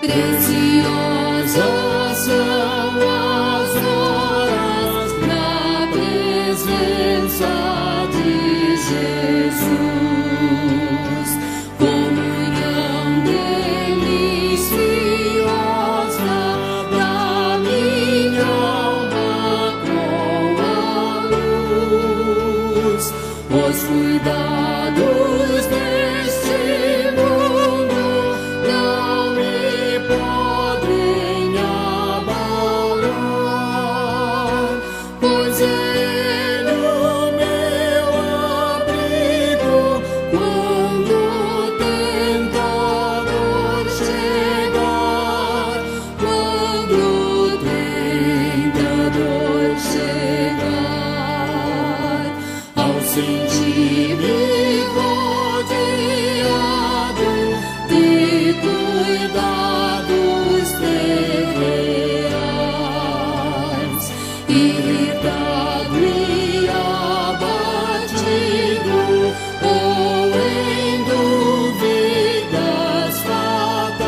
Preciosas são as horas na presença de Jesus. Comunhão deliciosa da minha alma com a luz. Os cuidados deste mundo não me podem abalar, pois Ele o meu abrigo quando o tentador chegar, quando o tentador chegar. Ao sentir-me rodeado de cuidados terreais, irritado e abatido, ou em dúvidas fatais,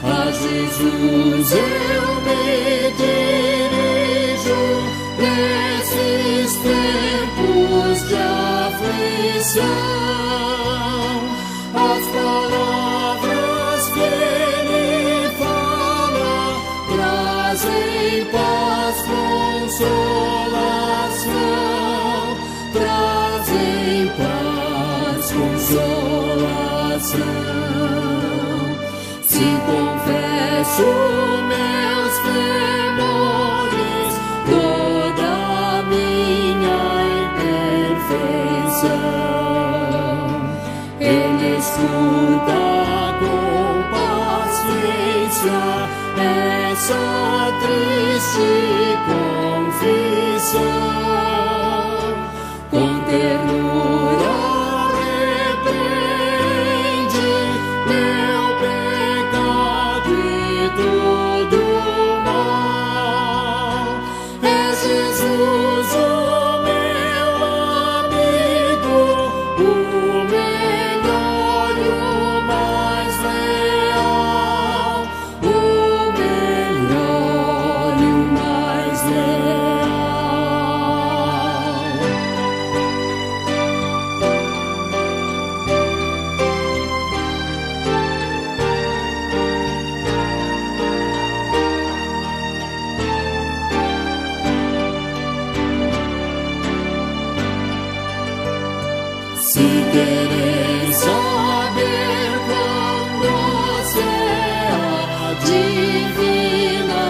a Jesus eu me dirijo nesses tempos de aflição. As palavras que Ele fala trazem paz, consolação, trazem paz, consolação. Se confesso meus temores, toda a minha imperfeição, Ele escuta com paciência essa triste confissão. Com ternura repreende meu pecado e todo mal. É Jesus o meu amigo, o melhor e o mais leal, o melhor e o mais leal. Se quereis saber quão doce é a divina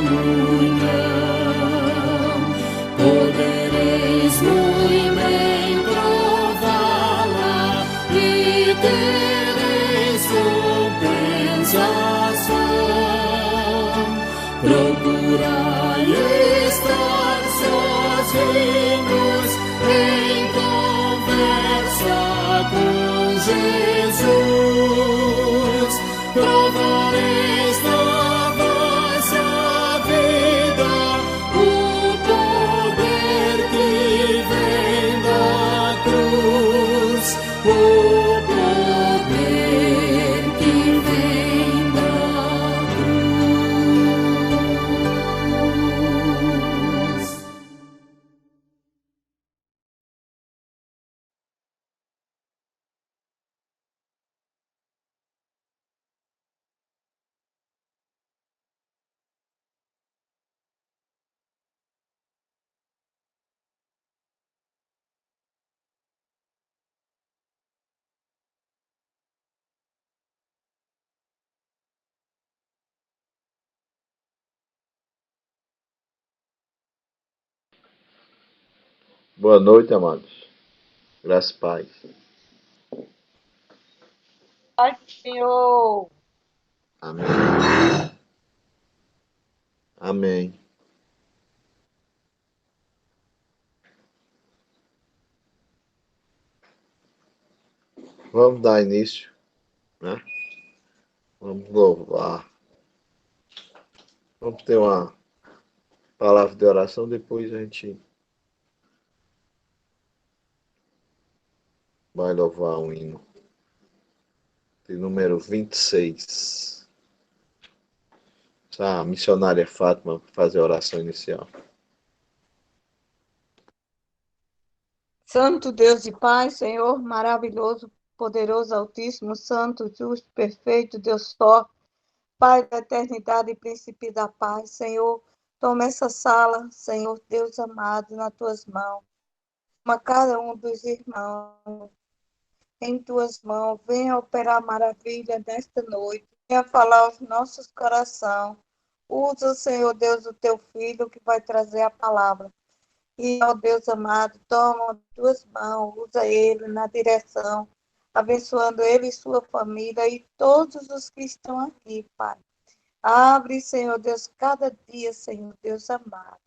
comunhão, podereis muito bem prová-la e tereis compensação. Procurai estar sozinhos em conversa com Jesus. Provareis na vossa vida o poder que vem da cruz, o poder que vem da cruz. Boa noite, amados. Graças e paz. Pai do Senhor. Amém. Amém. Vamos dar início, né? Vamos louvar. Vamos ter uma palavra de oração, depois a gente vai louvar um hino. de número 26. A missionária Fátima vai fazer a oração inicial. Santo Deus e Pai, Senhor, maravilhoso, poderoso, altíssimo, santo, justo, perfeito, Deus forte, Pai da eternidade e príncipe da paz, Senhor, toma essa sala, Senhor, Deus amado, nas tuas mãos. Toma cada um dos irmãos em tuas mãos. Venha operar maravilha nesta noite. Venha falar aos nossos corações. Usa, Senhor Deus, o teu filho que vai trazer a palavra. E, ó Deus amado, toma tuas mãos, usa ele na direção, abençoando ele e sua família e todos os que estão aqui, Pai. Abre, Senhor Deus, cada dia, Senhor Deus amado,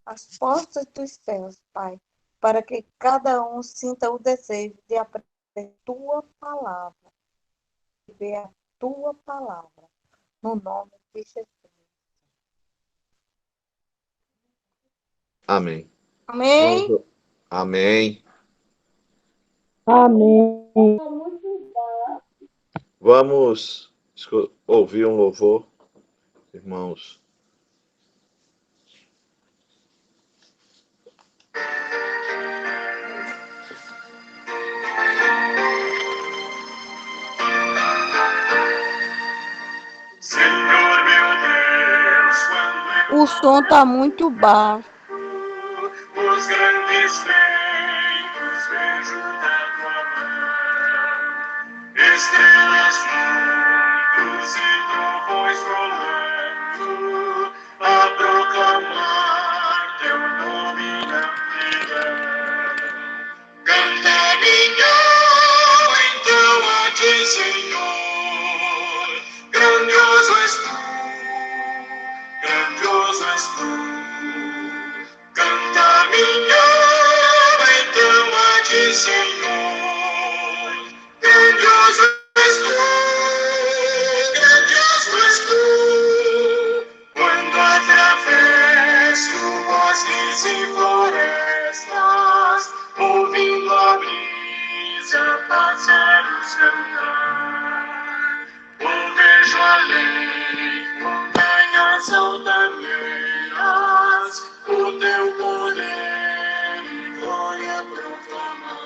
as portas dos céus, Pai, para que cada um sinta o desejo de aprender a tua palavra, de ver a tua palavra, no nome de Jesus. Amém. Amém? Amém. Amém. Vamos ouvir um louvor, irmãos. Senhor meu Deus, quando O som está muito baixo. os grandes feitos vejo da tua mão, estrelas, mundos e trovões rolando, a proclamar teu nome na amplidão. Canta minha alma então a ti, Senhor, grandioso és tu, grandioso és tu. Canta minha alma então a ti, Senhor, grandioso és tu, grandioso és tu. Quando atravesso bosques e florestas, ouvindo a brisa, pássaros cantar, ou vejo além montanhas altaneiras, o teu poder e glória proclamar.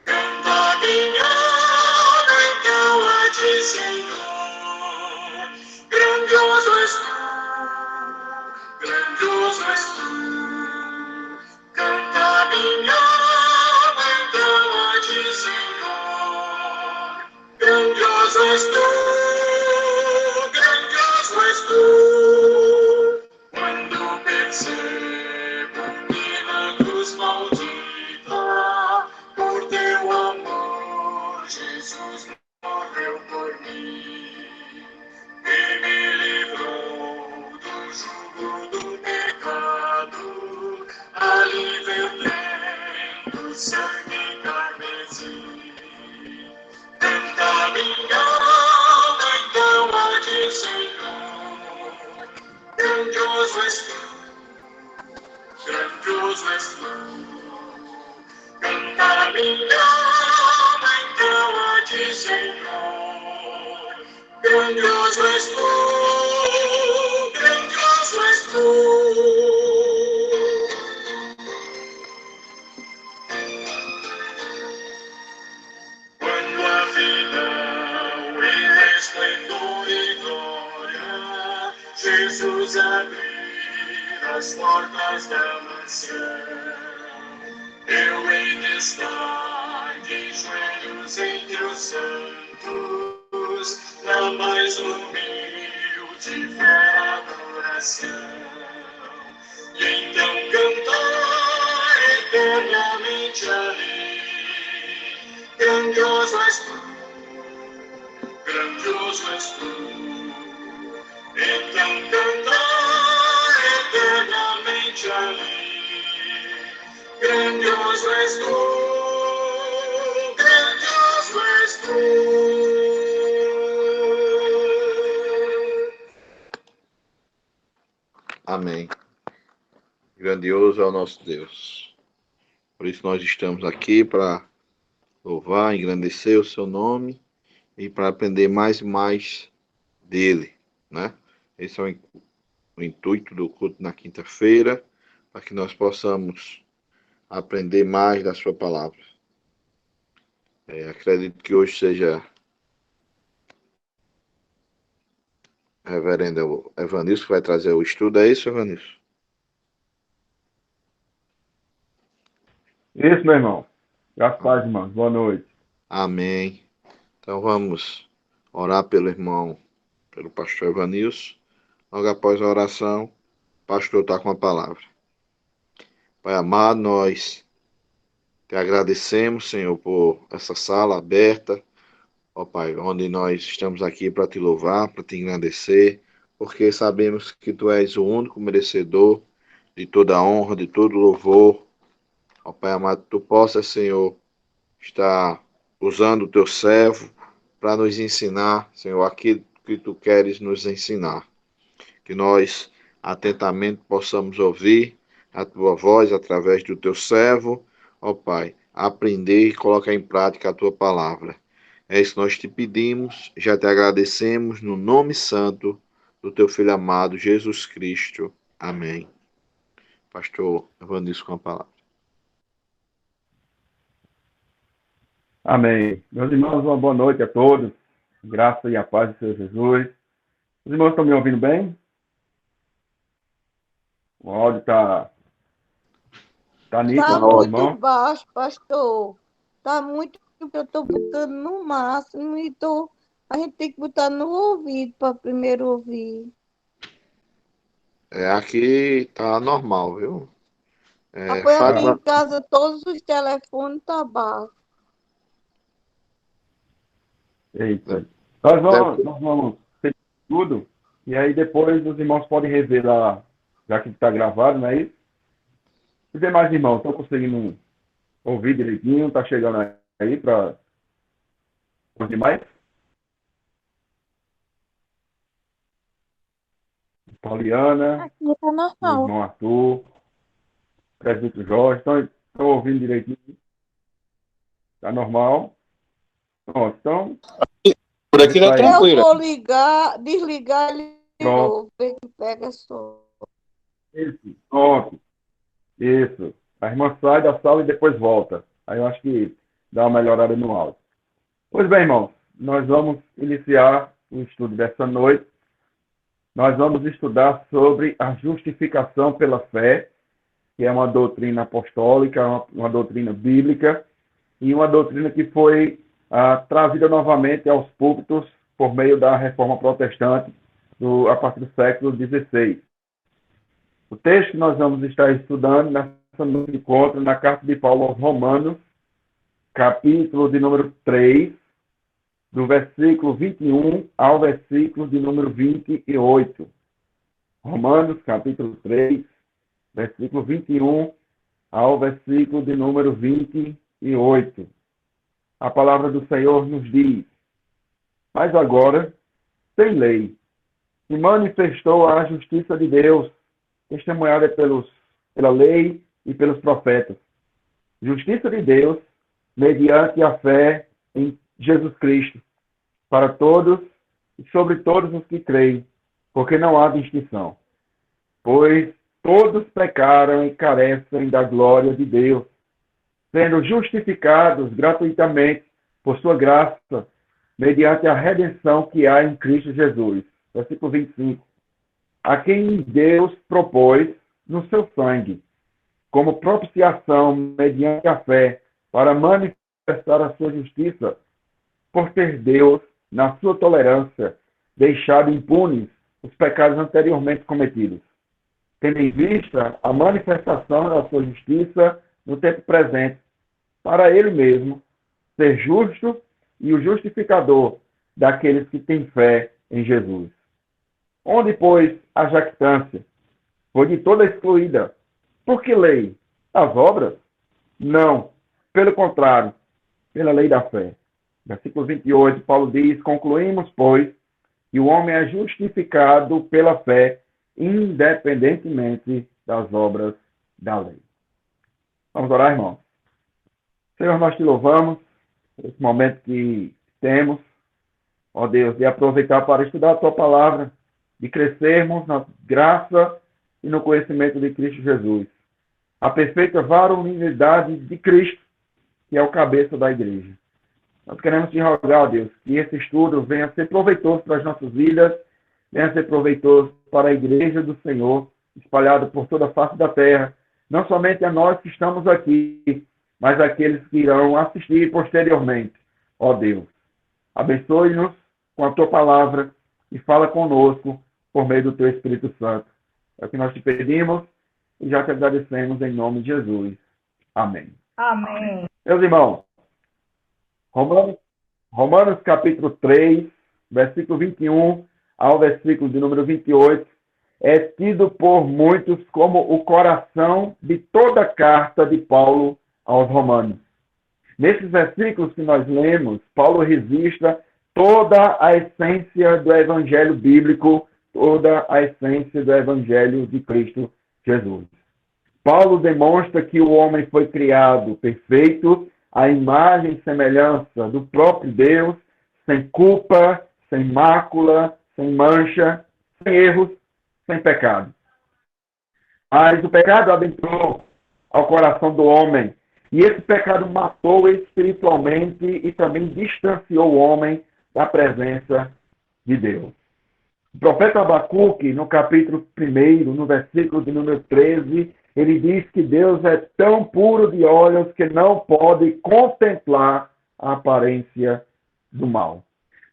Canta minha alma então a ti, Senhor, grandioso és tu, grandioso és tu. Canta minha alma então a ti, Senhor, grandioso és tu, grandioso és tu. Quando percebo que na cruz maldita, por teu amor, Jesus morreu por mim e me livrou do jugo do pecado, ali vertendo sangue carmesim. Canta minha alma então a ti, Senhor, grandioso és tu, grandioso és tu. Canta minha alma então a ti, Senhor, grandioso és tu, grandioso és tu. Quando a vida em esplendor e glória, Jesus abrir as portas da mansão, eu em destaque, em joelhos entre os santos, na mais humilde fé adoração, e então cantar eternamente ali. Grandioso és tu, grandioso és tu. Então cantar eternamente ali. Grandioso és tu, grandioso és tu. Amém. Grandioso é o nosso Deus. Por isso nós estamos aqui para louvar, engrandecer o seu nome e para aprender mais e mais dele, né? Esse é o intuito do culto na quinta-feira, para que nós possamos aprender mais da sua palavra. Acredito que hoje seja reverendo Evanilson que vai trazer o estudo. É isso, Evanilson? Isso, meu irmão. Graças a Deus, irmão. Boa noite. Amém. Então vamos orar pelo irmão, pelo pastor Evanilson. Logo após a oração, o pastor está com a palavra. Pai amado, nós te agradecemos, Senhor, por essa sala aberta, ó Pai, onde nós estamos aqui para te louvar, para te engrandecer, porque sabemos que tu és o único merecedor de toda a honra, de todo louvor. Ó Pai amado, tu possas, Senhor, estar usando o teu servo para nos ensinar, Senhor, aquilo que tu queres nos ensinar. Que nós atentamente possamos ouvir a tua voz através do teu servo, ó Pai, aprender e colocar em prática a tua palavra. É isso que nós te pedimos, já te agradecemos no nome santo do teu filho amado Jesus Cristo. Amém. Pastor Evanilson com a palavra. Amém. Meus irmãos, uma boa noite a todos. Graça e a paz do Senhor Jesus. Os irmãos estão me ouvindo bem? O áudio está nítido, Tá meu muito irmão? baixo, pastor. Tá muito que eu tô botando no máximo e a gente tem que botar no ouvido para primeiro ouvir. Aqui tá normal, viu? Apoio aqui em Ah, casa, todos os telefones tá baixo. eita. Deve- Nós vamos ter tudo, e aí depois os irmãos podem rever lá, já que está gravado, não é isso? Os demais irmãos estão conseguindo ouvir direitinho? Está chegando aí para os demais? Pauliana, Aqui tá o normal. irmão Arthur, presbítero Jorge, estão ouvindo direitinho? Está normal? Pronto, então, Por aqui tá isso aí. Eu tranquilo. vou desligar ele de Pronto. novo, ver que pega só. Isso, pronto. Isso. A irmã sai da sala e depois volta. Aí eu acho que dá uma melhorada no áudio. Pois bem, irmãos, nós vamos iniciar o estudo dessa noite. Nós vamos estudar sobre a justificação pela fé, que é uma doutrina apostólica, uma doutrina bíblica, e uma doutrina que foi trazida novamente aos púlpitos por meio da Reforma Protestante a partir do século XVI. O texto que nós vamos estar estudando nessa noite encontra na carta de Paulo aos Romanos, capítulo de número 3, do versículo 21 ao versículo de número 28. Romanos, capítulo 3, versículo 21 ao versículo de número 28. A palavra do Senhor nos diz: mas agora, sem lei, se manifestou a justiça de Deus, testemunhada pela lei e pelos profetas. Justiça de Deus, mediante a fé em Jesus Cristo, para todos e sobre todos os que creem, porque não há distinção. Pois todos pecaram e carecem da glória de Deus, sendo justificados gratuitamente por sua graça, mediante a redenção que há em Cristo Jesus. Versículo 25. A quem Deus propôs no seu sangue, como propiciação mediante a fé, para manifestar a sua justiça, por ter Deus, na sua tolerância, deixado impunes os pecados anteriormente cometidos, tendo em vista a manifestação da sua justiça no tempo presente, para ele mesmo ser justo e o justificador daqueles que têm fé em Jesus. Onde, pois, a jactância foi de toda excluída. Por que lei? As obras? Não. Pelo contrário, pela lei da fé. Versículo 28, Paulo diz: concluímos, pois, que o homem é justificado pela fé, independentemente das obras da lei. Vamos orar, irmãos. Senhor, nós te louvamos por esse momento que temos ó Deus, de aproveitar para estudar a tua palavra, de crescermos na graça e no conhecimento de Cristo Jesus. A perfeita varonilidade de Cristo, que é o cabeça da igreja. Nós queremos te rogar, ó Deus, que esse estudo venha ser proveitoso para as nossas vidas, venha ser proveitoso para a igreja do Senhor, espalhada por toda a face da terra, não somente a nós que estamos aqui, mas aqueles que irão assistir posteriormente. Ó Deus, abençoe-nos com a tua palavra e fala conosco por meio do teu Espírito Santo. É o que nós te pedimos e já te agradecemos em nome de Jesus. Amém. Amém. Meus irmãos, Romanos capítulo 3, versículo 21 ao versículo de número 28, é tido por muitos como o coração de toda a carta de Paulo aos Romanos. Nesses versículos que nós lemos, Paulo registra toda a essência do evangelho bíblico, toda a essência do evangelho de Cristo Jesus. Paulo demonstra que o homem foi criado perfeito, à imagem e semelhança do próprio Deus, sem culpa, sem mácula, sem mancha, sem erros, sem pecado. Mas o pecado adentrou ao coração do homem, e esse pecado matou espiritualmente e também distanciou o homem da presença de Deus. O profeta Abacuque, no capítulo 1, no versículo de número 13, ele diz que Deus é tão puro de olhos que não pode contemplar a aparência do mal.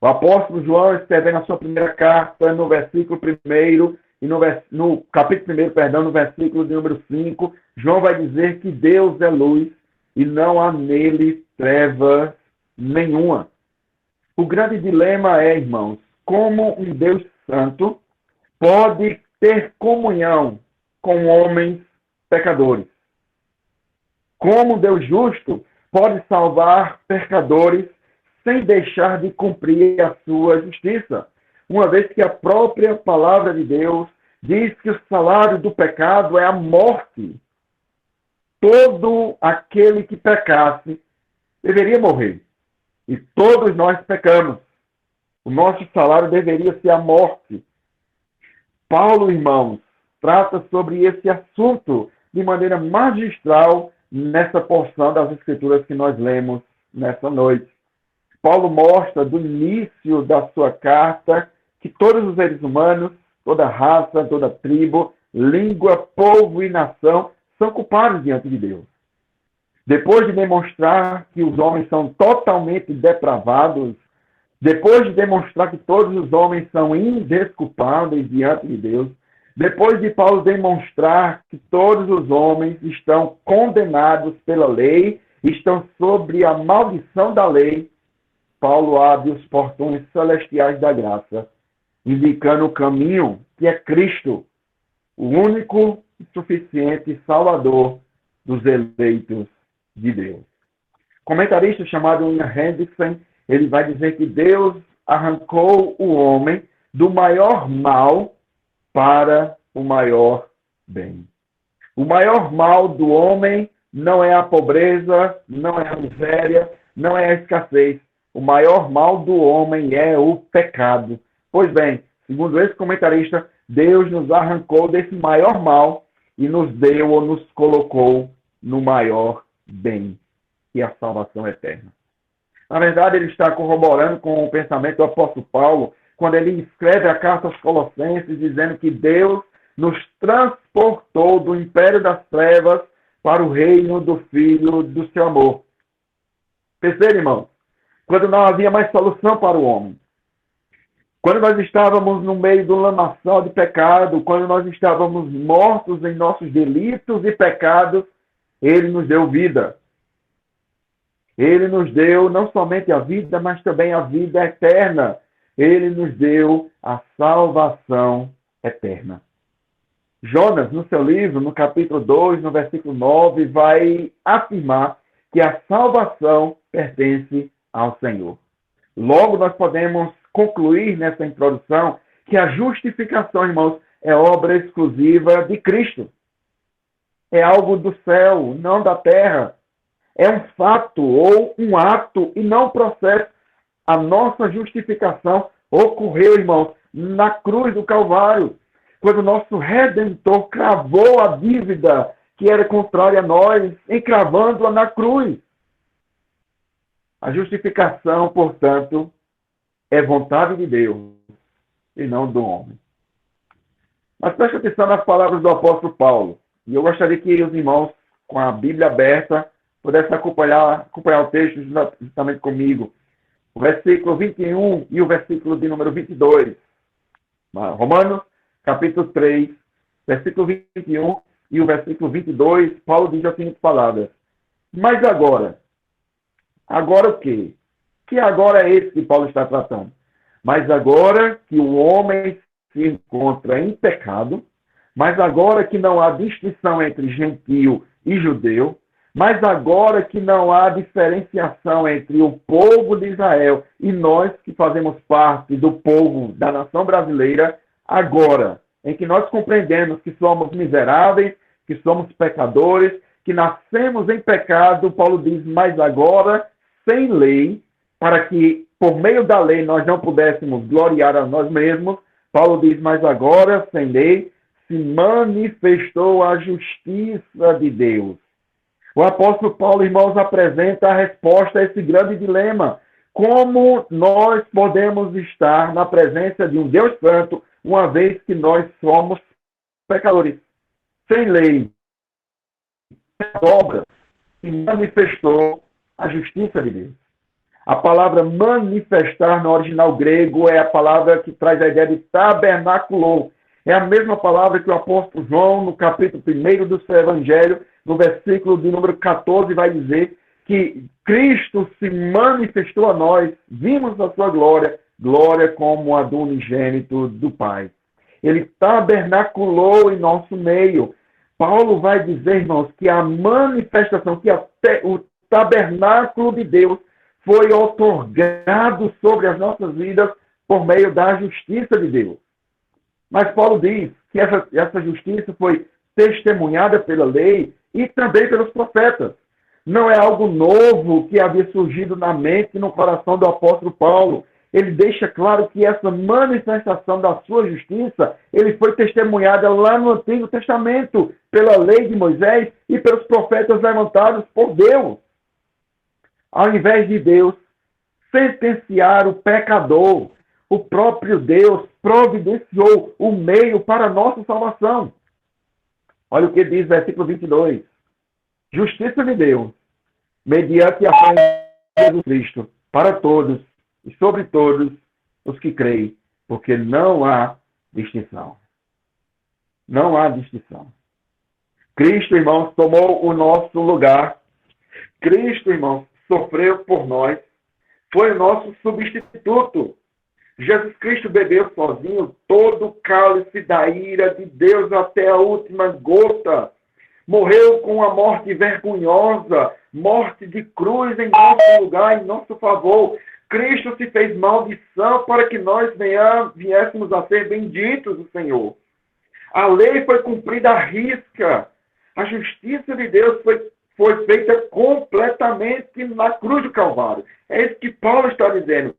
O apóstolo João, escrevendo a sua primeira carta, no versículo 1 e no capítulo 1, no versículo de número 5, João vai dizer que Deus é luz e não há nele trevas nenhuma. O grande dilema é, irmãos, como um Deus santo pode ter comunhão com homens pecadores? Como Deus justo pode salvar pecadores sem deixar de cumprir a sua justiça? Uma vez que a própria palavra de Deus diz que o salário do pecado é a morte. Todo aquele que pecasse deveria morrer. E todos nós pecamos. O nosso salário deveria ser a morte. Paulo, irmãos, trata sobre esse assunto de maneira magistral nessa porção das Escrituras que nós lemos nessa noite. Paulo mostra do início da sua carta que todos os seres humanos, toda raça, toda tribo, língua, povo e nação são culpados diante de Deus. Depois de demonstrar que os homens são totalmente depravados, depois de demonstrar que todos os homens são indesculpáveis diante de Deus, depois de Paulo demonstrar que todos os homens estão condenados pela lei, estão sob a maldição da lei, Paulo abre os portões celestiais da graça, indicando o caminho que é Cristo, o único e suficiente Salvador dos eleitos de Deus. O comentarista chamado William Hendrickson, ele vai dizer que Deus arrancou o homem do maior mal para o maior bem. O maior mal do homem não é a pobreza, não é a miséria, não é a escassez. O maior mal do homem é o pecado. Pois bem, segundo esse comentarista, Deus nos arrancou desse maior mal e nos deu ou nos colocou no maior bem, que é a salvação eterna. Na verdade, ele está corroborando com o pensamento do apóstolo Paulo, quando ele escreve a carta aos Colossenses, dizendo que Deus nos transportou do império das trevas para o reino do Filho do seu amor. Percebe, irmão? Quando não havia mais solução para o homem. Quando nós estávamos no meio do lamaçal de pecado, quando nós estávamos mortos em nossos delitos e pecados, ele nos deu vida. Ele nos deu não somente a vida, mas também a vida eterna. Ele nos deu a salvação eterna. Jonas, no seu livro, no capítulo 2, no versículo 9, vai afirmar que a salvação pertence ao Senhor. Logo, nós podemos concluir nessa introdução que a justificação, irmãos, é obra exclusiva de Cristo. É algo do céu, não da terra. É um fato ou um ato e não um processo A nossa justificação ocorreu, irmãos, na cruz do Calvário, quando o nosso Redentor cravou a dívida que era contrária a nós, encravando-a na cruz. A justificação, portanto, é vontade de Deus e não do homem. Mas preste atenção nas palavras do apóstolo Paulo. E eu gostaria que os irmãos, com a Bíblia aberta, pudessem acompanhar o texto justamente comigo. O versículo 21 e o versículo de número 22. Romanos, capítulo 3, versículo 21 e o versículo 22, Paulo diz as seguintes palavras. Mas agora o quê? Que agora é esse que Paulo está tratando? Mas agora que o homem se encontra em pecado, mas agora que não há distinção entre gentio e judeu, mas agora que não há diferenciação entre o povo de Israel e nós que fazemos parte do povo da nação brasileira, agora, em que nós compreendemos que somos miseráveis, que somos pecadores, que nascemos em pecado, Paulo diz, mas agora, sem lei, para que por meio da lei nós não pudéssemos gloriar a nós mesmos, Paulo diz, mas agora, sem lei, se manifestou a justiça de Deus. O apóstolo Paulo, irmãos, apresenta a resposta a esse grande dilema. Como nós podemos estar na presença de um Deus Santo, uma vez que nós somos pecadores? Sem lei, sem obra, se manifestou a justiça de Deus. A palavra manifestar no original grego é a palavra que traz a ideia de tabernaculou. É a mesma palavra que o apóstolo João, no capítulo 1 do seu evangelho, no versículo de número 14, vai dizer que Cristo se manifestou a nós, vimos a sua glória, glória como a do unigênito do Pai. Ele tabernaculou em nosso meio. Paulo vai dizer, irmãos, que a manifestação, que o tabernáculo de Deus foi outorgado sobre as nossas vidas por meio da justiça de Deus. Mas Paulo diz que essa justiça foi testemunhada pela lei e também pelos profetas. Não é algo novo que havia surgido na mente e no coração do apóstolo Paulo. Ele deixa claro que essa manifestação da sua justiça, ele foi testemunhada lá no Antigo Testamento, pela lei de Moisés e pelos profetas levantados por Deus. Ao invés de Deus sentenciar o pecador, o próprio Deus providenciou o meio para a nossa salvação. Olha o que diz o versículo 22. Justiça de Deus, mediante a fé em Jesus Cristo, para todos e sobre todos os que creem, porque não há distinção. Não há distinção. Cristo, irmãos, tomou o nosso lugar. Cristo, irmãos, sofreu por nós. Foi o nosso substituto. Jesus Cristo bebeu sozinho todo o cálice da ira de Deus até a última gota. Morreu com uma morte vergonhosa, morte de cruz em nosso lugar, em nosso favor. Cristo se fez maldição para que nós viéssemos a ser benditos do Senhor. A lei foi cumprida à risca. A justiça de Deus foi feita completamente na cruz do Calvário. É isso que Paulo está dizendo.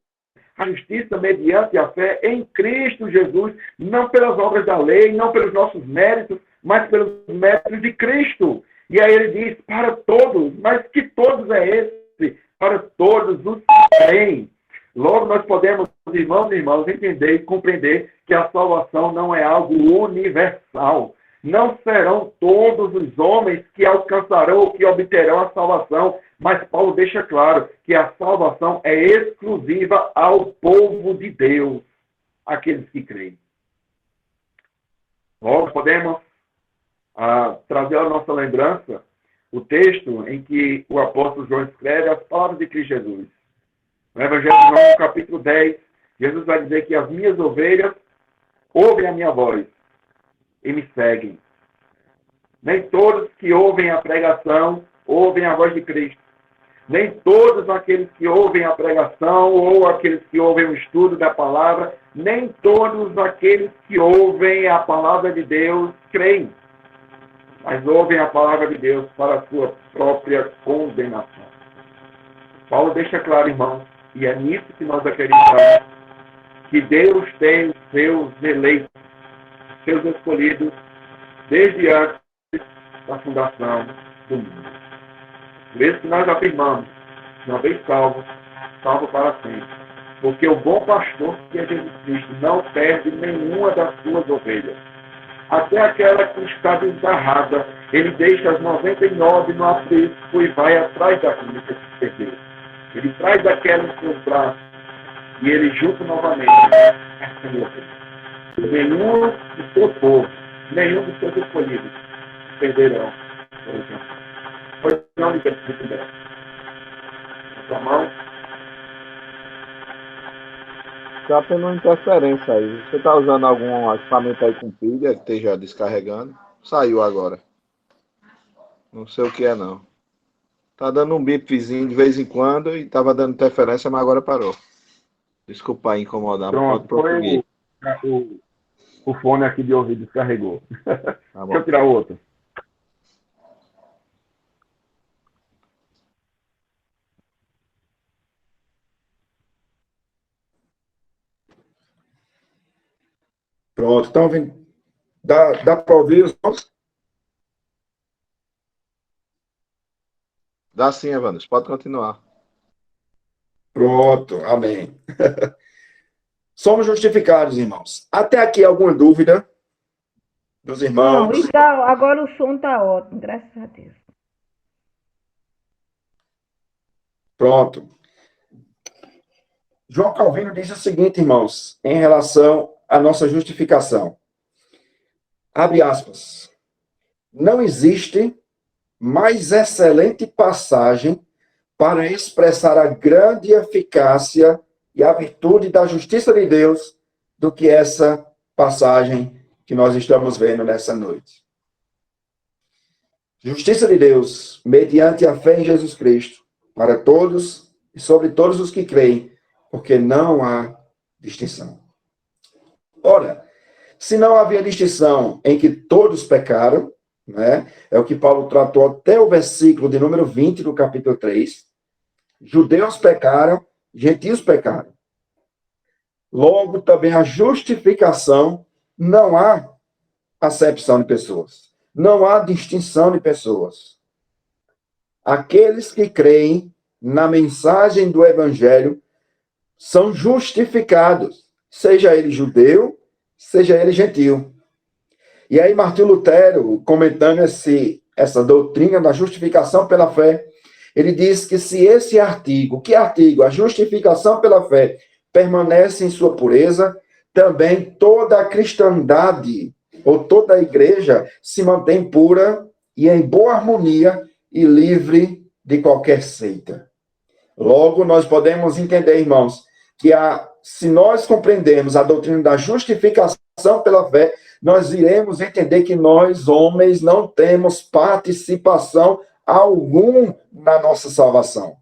A justiça mediante a fé em Cristo Jesus, não pelas obras da lei, não pelos nossos méritos, mas pelos méritos de Cristo. E aí ele diz, para todos, mas que todos é esse? Para todos os que creem. Logo nós podemos, irmãos e irmãs, entender e compreender que a salvação não é algo universal. Não serão todos os homens que alcançarão ou que obterão a salvação, mas Paulo deixa claro que a salvação é exclusiva ao povo de Deus, aqueles que creem. Logo podemos trazer à nossa lembrança o texto em que o apóstolo João escreve as palavras de Cristo Jesus. No Evangelho de João, no capítulo 10, Jesus vai dizer que as minhas ovelhas ouvem a minha voz e me seguem. Nem todos que ouvem a pregação ouvem a voz de Cristo. Nem todos aqueles que ouvem a pregação ou aqueles que ouvem o estudo da palavra, nem todos aqueles que ouvem a palavra de Deus creem, mas ouvem a palavra de Deus para a sua própria condenação. Paulo deixa claro, irmãos, E é nisso que nós acreditamos, que Deus tem os seus eleitos, seus escolhidos, desde antes da fundação do mundo. Por isso que nós afirmamos, uma vez salvo, salvo para sempre. Porque o bom pastor, que é Jesus Cristo, não perde nenhuma das suas ovelhas. Até aquela que está desgarrada, ele deixa as 99 no aprisco e vai atrás daquilo que se perdeu. Ele traz aquela em seus braços e ele junta novamente essa ovelha. Nenhum do seu povo, nenhum dos seus escolhidos perderão. Pois não me permite dela. Sua mão. Está tendo uma interferência aí. Você está usando algum equipamento aí com pilha que esteja descarregando? Saiu agora. Não sei o que é, não. Tá dando um bipzinho de vez em quando e estava dando interferência, mas agora parou. Desculpa aí incomodar. Pronto, foi o fone aqui de ouvido descarregou. Tá bom. Deixa eu tirar outro. Pronto, estão ouvindo? Dá para ouvir os sons? Dá sim, Evanes. Pode continuar. Pronto, amém. Somos justificados, irmãos. Até aqui, alguma dúvida dos irmãos? Não, então, agora o som está ótimo, graças a Deus. Pronto. João Calvino diz o seguinte, irmãos, em relação à nossa justificação. Abre aspas. Não existe mais excelente passagem para expressar a grande eficácia e a virtude da justiça de Deus do que essa passagem que nós estamos vendo nessa noite. Justiça de Deus, mediante a fé em Jesus Cristo, para todos e sobre todos os que creem, porque não há distinção. Ora, se não havia distinção em que todos pecaram, né, é o que Paulo tratou até o versículo de número 20 do capítulo 3, judeus pecaram, gentios pecaram. Logo, também a justificação, não há acepção de pessoas. Não há distinção de pessoas. Aqueles que creem na mensagem do Evangelho são justificados, seja ele judeu, seja ele gentio. E aí Martinho Lutero, comentando essa doutrina da justificação pela fé, ele diz que se esse artigo, que artigo? A justificação pela fé, permanece em sua pureza, também toda a cristandade, ou toda a igreja, se mantém pura e em boa harmonia e livre de qualquer seita. Logo, nós podemos entender, irmãos, que se nós compreendermos a doutrina da justificação pela fé, nós iremos entender que nós, homens, não temos participação algum na nossa salvação.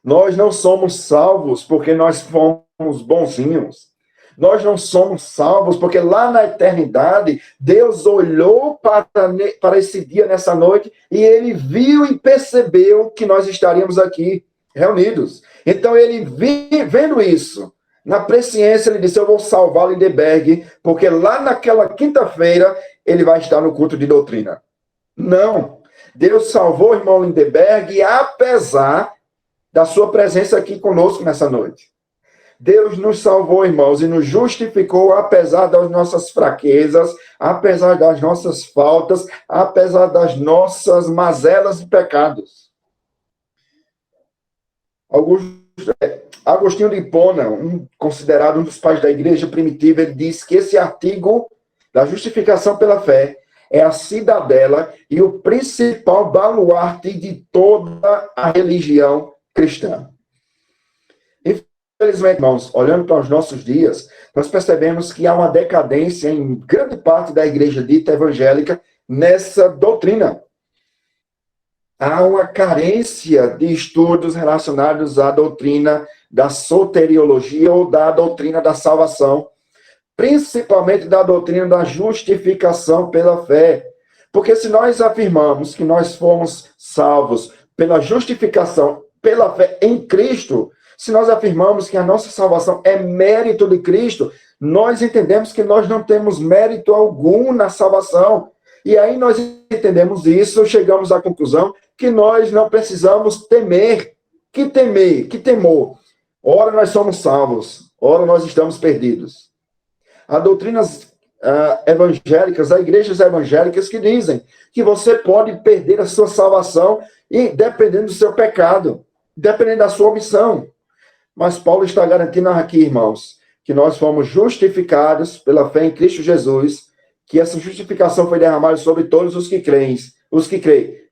Nós não somos salvos porque nós fomos bonzinhos. Nós não somos salvos porque lá na eternidade, Deus olhou para esse dia, nessa noite, e ele viu e percebeu que nós estaríamos aqui reunidos. Então, ele vendo isso, na presciência, ele disse, eu vou salvar Lindenberg, porque lá naquela quinta-feira, ele vai estar no culto de doutrina. Não. Deus salvou o irmão Lindenberg, apesar da sua presença aqui conosco nessa noite. Deus nos salvou, irmãos, e nos justificou, apesar das nossas fraquezas, apesar das nossas faltas, apesar das nossas mazelas e pecados. Agostinho de Hipona, considerado um dos pais da igreja primitiva, ele diz que esse artigo da justificação pela fé é a cidadela e o principal baluarte de toda a religião cristã. Infelizmente, irmãos, olhando para os nossos dias, nós percebemos que há uma decadência em grande parte da igreja dita evangélica nessa doutrina. Há uma carência de estudos relacionados à doutrina da soteriologia ou da doutrina da salvação, principalmente da doutrina da justificação pela fé. Porque se nós afirmamos que nós fomos salvos pela justificação, pela fé em Cristo, Se nós afirmamos que a nossa salvação é mérito de Cristo, nós entendemos que nós não temos mérito algum na salvação. E aí nós entendemos isso, chegamos à conclusão que nós não precisamos temer. Que temer? Que temor? Ora nós somos salvos, ora nós estamos perdidos. Há doutrinas evangélicas, há igrejas evangélicas que dizem que você pode perder a sua salvação e dependendo do seu pecado, dependendo da sua omissão. Mas Paulo está garantindo aqui, irmãos, que nós fomos justificados pela fé em Cristo Jesus, que essa justificação foi derramada sobre todos os que creem,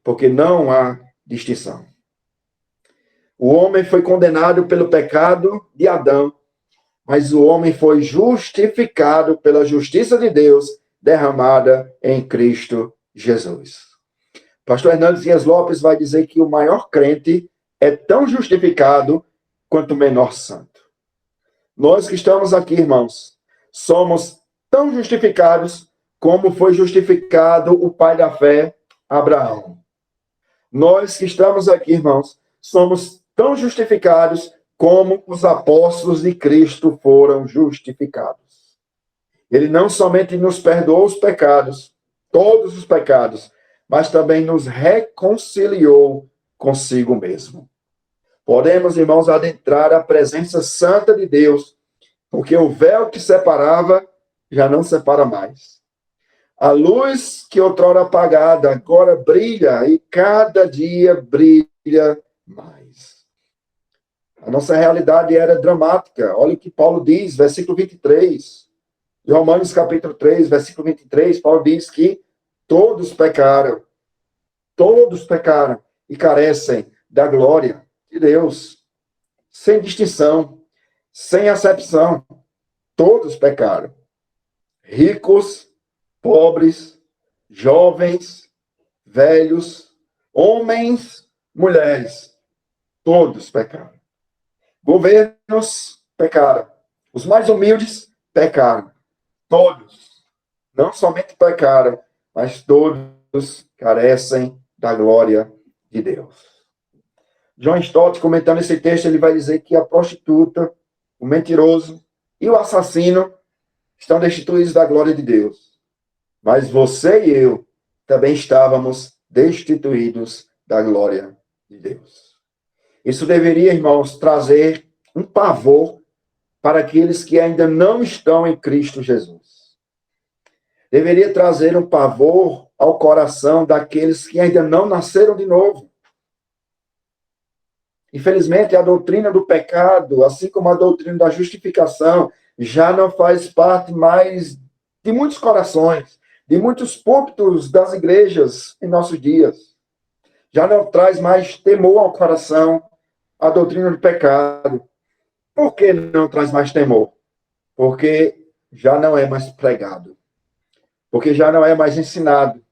porque não há distinção. O homem foi condenado pelo pecado de Adão, mas o homem foi justificado pela justiça de Deus derramada em Cristo Jesus. Pastor Hernandes Dias Lopes vai dizer que o maior crente é tão justificado quanto o menor santo. Nós que estamos aqui, irmãos, somos tão justificados como foi justificado o pai da fé, Abraão. Nós que estamos aqui, irmãos, somos tão justificados como os apóstolos de Cristo foram justificados. Ele não somente nos perdoou os pecados, todos os pecados, mas também nos reconciliou consigo mesmo. Podemos, irmãos, adentrar a presença santa de Deus, porque o véu que separava já não separa mais. A luz que outrora apagada agora brilha e cada dia brilha mais. A nossa realidade era dramática. Olha o que Paulo diz, versículo 23. Em Romanos capítulo 3, versículo 23, Paulo diz que todos pecaram e carecem da glória de Deus, sem distinção, sem acepção. Todos pecaram. Ricos, pobres, jovens, velhos, homens, mulheres, todos pecaram. Governos pecaram. Os mais humildes pecaram. Todos. Não somente pecaram, mas todos carecem da glória de Deus. John Stott, comentando esse texto, ele vai dizer que a prostituta, o mentiroso e o assassino estão destituídos da glória de Deus. Mas você e eu também estávamos destituídos da glória de Deus. Isso deveria, irmãos, trazer um pavor para aqueles que ainda não estão em Cristo Jesus. Deveria trazer um pavor ao coração daqueles que ainda não nasceram de novo. Infelizmente, a doutrina do pecado, assim como a doutrina da justificação, já não faz parte mais de muitos corações, de muitos púlpitos das igrejas em nossos dias. Já não traz mais temor ao coração a doutrina do pecado. Por que não traz mais temor? Porque já não é mais pregado. Porque já não é mais ensinado.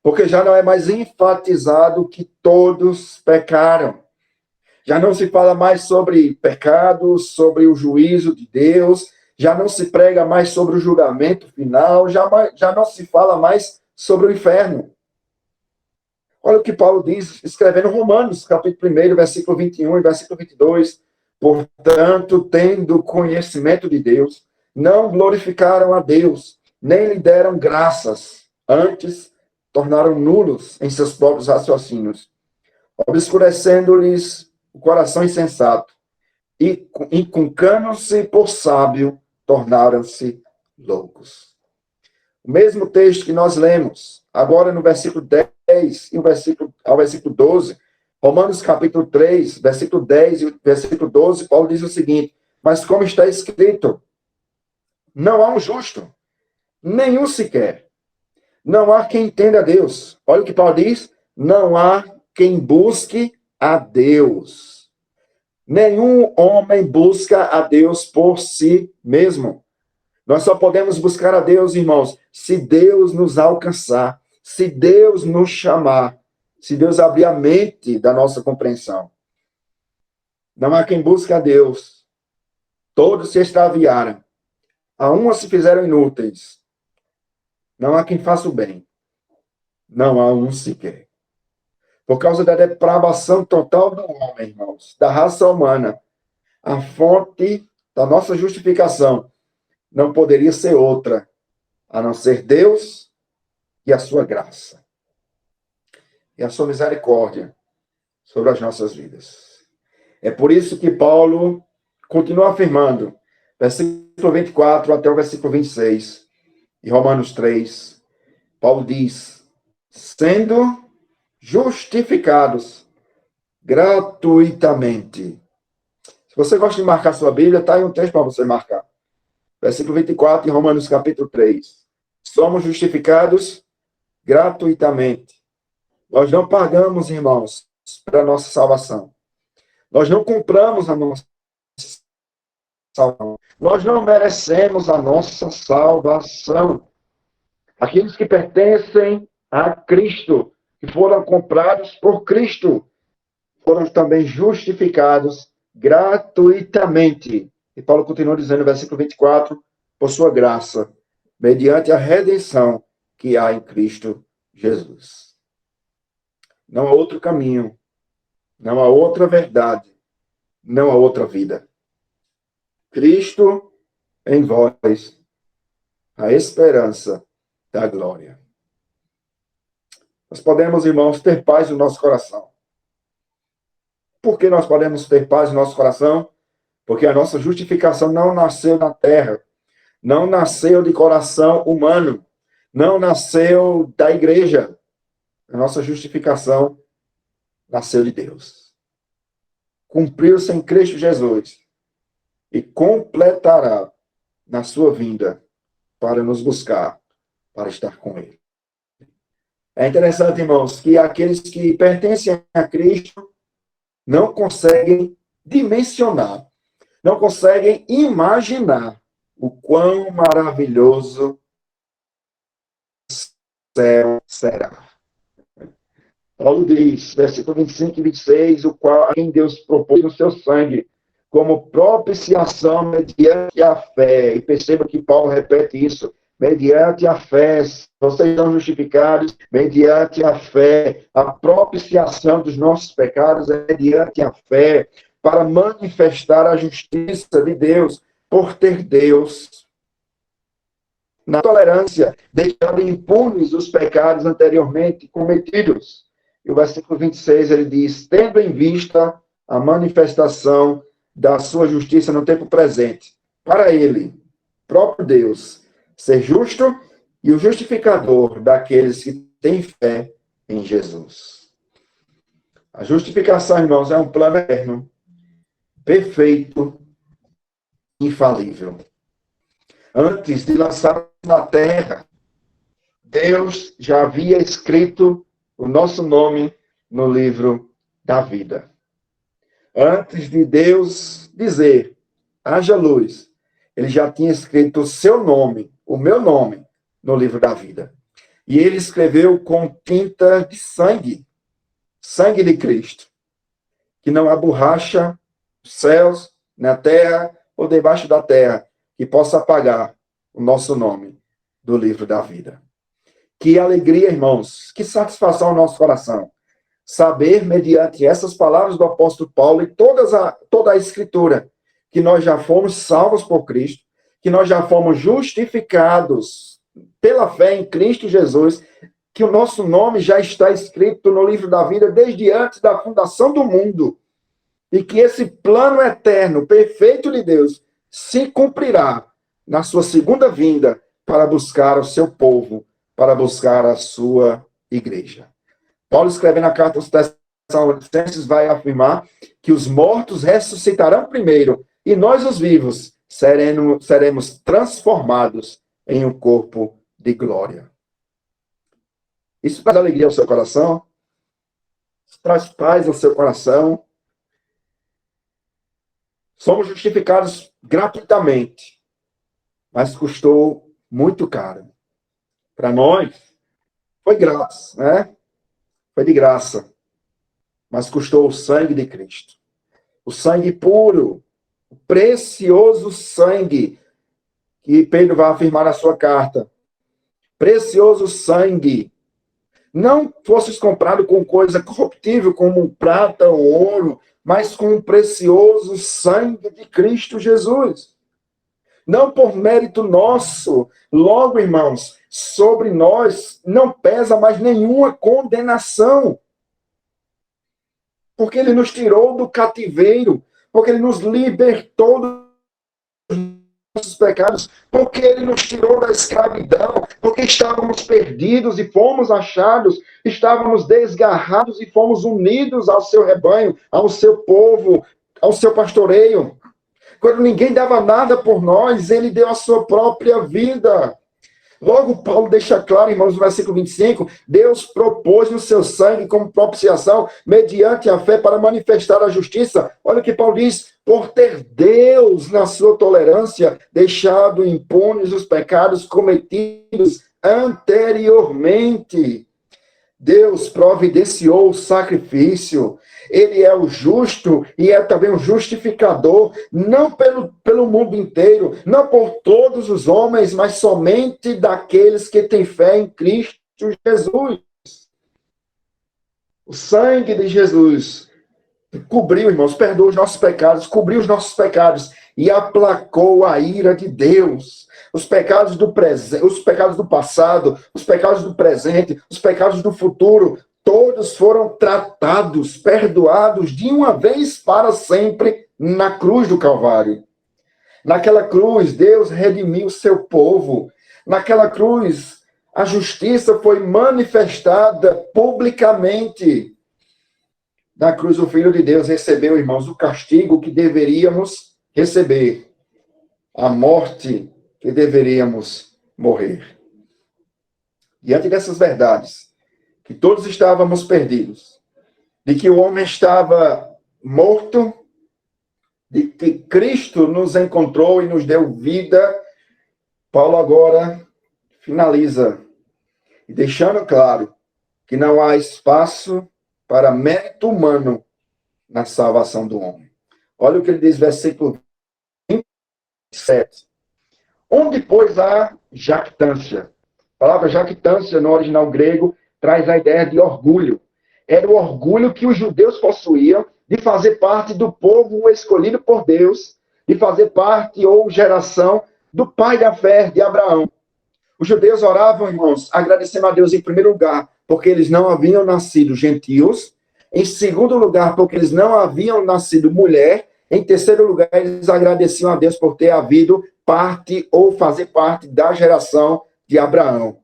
Porque já não é mais enfatizado que todos pecaram. Já não se fala mais sobre pecados, sobre o juízo de Deus, já não se prega mais sobre o julgamento final, já não se fala mais sobre o inferno. Olha o que Paulo diz, escrevendo Romanos, capítulo 1, versículo 21 e versículo 22. Portanto, tendo conhecimento de Deus, não glorificaram a Deus, nem lhe deram graças, antes tornaram nulos em seus próprios raciocínios, obscurecendo-lhes o coração insensato, e inculcando-se por sábio, tornaram-se loucos. O mesmo texto que nós lemos, agora no versículo 10 e ao versículo 12, Romanos capítulo 3, versículo 10 e versículo 12, Paulo diz o seguinte: mas como está escrito, não há um justo, nenhum sequer. Não há quem entenda a Deus. Olha o que Paulo diz, não há quem busque a Deus. Nenhum homem busca a Deus por si mesmo. Nós só podemos buscar a Deus, irmãos, se Deus nos alcançar, se Deus nos chamar, se Deus abrir a mente da nossa compreensão. Não há quem busque a Deus. Todos se extraviaram. A uns se fizeram inúteis. Não há quem faça o bem. Não há um sequer. Por causa da depravação total do homem, irmãos, da raça humana, a fonte da nossa justificação não poderia ser outra, a não ser Deus e a sua graça. E a sua misericórdia sobre as nossas vidas. É por isso que Paulo continua afirmando, versículo 24 até o versículo 26, em Romanos 3, Paulo diz, sendo justificados gratuitamente. Se você gosta de marcar sua Bíblia, está aí um texto para você marcar. Versículo 24, em Romanos capítulo 3. Somos justificados gratuitamente. Nós não pagamos, irmãos, para a nossa salvação. Nós não compramos a nossa salvação. Nós não merecemos a nossa salvação. Aqueles que pertencem a Cristo, que foram comprados por Cristo, foram também justificados gratuitamente. E Paulo continua dizendo no versículo 24, por sua graça, mediante a redenção que há em Cristo Jesus. Não há outro caminho, não há outra verdade, não há outra vida. Cristo em vós, a esperança da glória. Nós podemos, irmãos, ter paz no nosso coração. Por que nós podemos ter paz no nosso coração? Porque a nossa justificação não nasceu na terra, não nasceu de coração humano, não nasceu da igreja. A nossa justificação nasceu de Deus. Cumpriu-se em Cristo Jesus e completará na sua vinda para nos buscar, para estar com Ele. É interessante, irmãos, que aqueles que pertencem a Cristo não conseguem dimensionar, não conseguem imaginar o quão maravilhoso o céu será. Paulo diz, versículo 25 e 26, o qual a quem Deus propôs no seu sangue, como propiciação mediante a fé. E perceba que Paulo repete isso, mediante a fé, vocês são justificados mediante a fé. A propiciação dos nossos pecados é mediante a fé, para manifestar a justiça de Deus, por ter Deus, na tolerância, deixado impunes os pecados anteriormente cometidos. E o versículo 26, ele diz, tendo em vista a manifestação da sua justiça no tempo presente, para ele, próprio Deus, ser justo e o justificador daqueles que têm fé em Jesus. A justificação, irmãos, é um plano eterno, perfeito, infalível. Antes de lançar na terra, Deus já havia escrito o nosso nome no livro da vida. Antes de Deus dizer, haja luz, ele já tinha escrito o seu nome, o meu nome, no livro da vida. E ele escreveu com tinta de sangue, sangue de Cristo, que não há borracha nos céus, na terra ou debaixo da terra, que possa apagar o nosso nome do livro da vida. Que alegria, irmãos, que satisfação ao nosso coração. Saber, mediante essas palavras do apóstolo Paulo e toda a escritura, que nós já fomos salvos por Cristo, que nós já fomos justificados pela fé em Cristo Jesus, que o nosso nome já está escrito no livro da vida desde antes da fundação do mundo, e que esse plano eterno, perfeito de Deus, se cumprirá na sua segunda vinda para buscar o seu povo, para buscar a sua igreja. Paulo, escrevendo a carta aos Tessalonicenses, vai afirmar que os mortos ressuscitarão primeiro e nós, os vivos, seremos transformados em um corpo de glória. Isso traz alegria ao seu coração? Isso traz paz ao seu coração? Somos justificados gratuitamente, mas custou muito caro. Para nós, foi grátis, né? Foi de graça. Mas custou o sangue de Cristo. O sangue puro, o precioso sangue, que Pedro vai afirmar na sua carta. Precioso sangue. não fosses comprado com coisa corruptível, como prata ou ouro, mas com o precioso sangue de Cristo Jesus. Não por mérito nosso. Logo, irmãos, sobre nós não pesa mais nenhuma condenação. Porque ele nos tirou do cativeiro, porque ele nos libertou dos nossos pecados, porque ele nos tirou da escravidão, porque estávamos perdidos e fomos achados, estávamos desgarrados e fomos unidos ao seu rebanho, ao seu povo, ao seu pastoreio. Quando ninguém dava nada por nós, ele deu a sua própria vida. Logo, Paulo deixa claro, irmãos, no versículo 25, Deus propôs no seu sangue como propiciação, mediante a fé, para manifestar a justiça. Olha o que Paulo diz, por ter Deus, na sua tolerância, deixado impunes os pecados cometidos anteriormente. Deus providenciou o sacrifício. Ele é o justo e é também o justificador, não pelo mundo inteiro, não por todos os homens, mas somente daqueles que têm fé em Cristo Jesus. O sangue de Jesus cobriu, irmãos, perdoou os nossos pecados, cobriu os nossos pecados e aplacou a ira de Deus. Os pecados do presente, os pecados do passado, os pecados do presente, os pecados do futuro, todos foram tratados, perdoados de uma vez para sempre na cruz do Calvário. Naquela cruz, Deus redimiu o seu povo. Naquela cruz, a justiça foi manifestada publicamente. Na cruz, o Filho de Deus recebeu, irmãos, o castigo que deveríamos receber. A morte que deveríamos morrer. Diante dessas verdades, que todos estávamos perdidos, de que o homem estava morto, de que Cristo nos encontrou e nos deu vida, Paulo agora finaliza, deixando claro que não há espaço para mérito humano na salvação do homem. Olha o que ele diz, versículo 27. Onde, pois, há jactância? A palavra jactância, no original grego, traz a ideia de orgulho. Era o orgulho que os judeus possuíam de fazer parte do povo escolhido por Deus, de fazer parte ou geração do pai da fé, de Abraão. Os judeus oravam, irmãos, agradecendo a Deus em primeiro lugar, porque eles não haviam nascido gentios. Em segundo lugar, porque eles não haviam nascido mulher. Em terceiro lugar, eles agradeciam a Deus por ter havido parte ou fazer parte da geração de Abraão.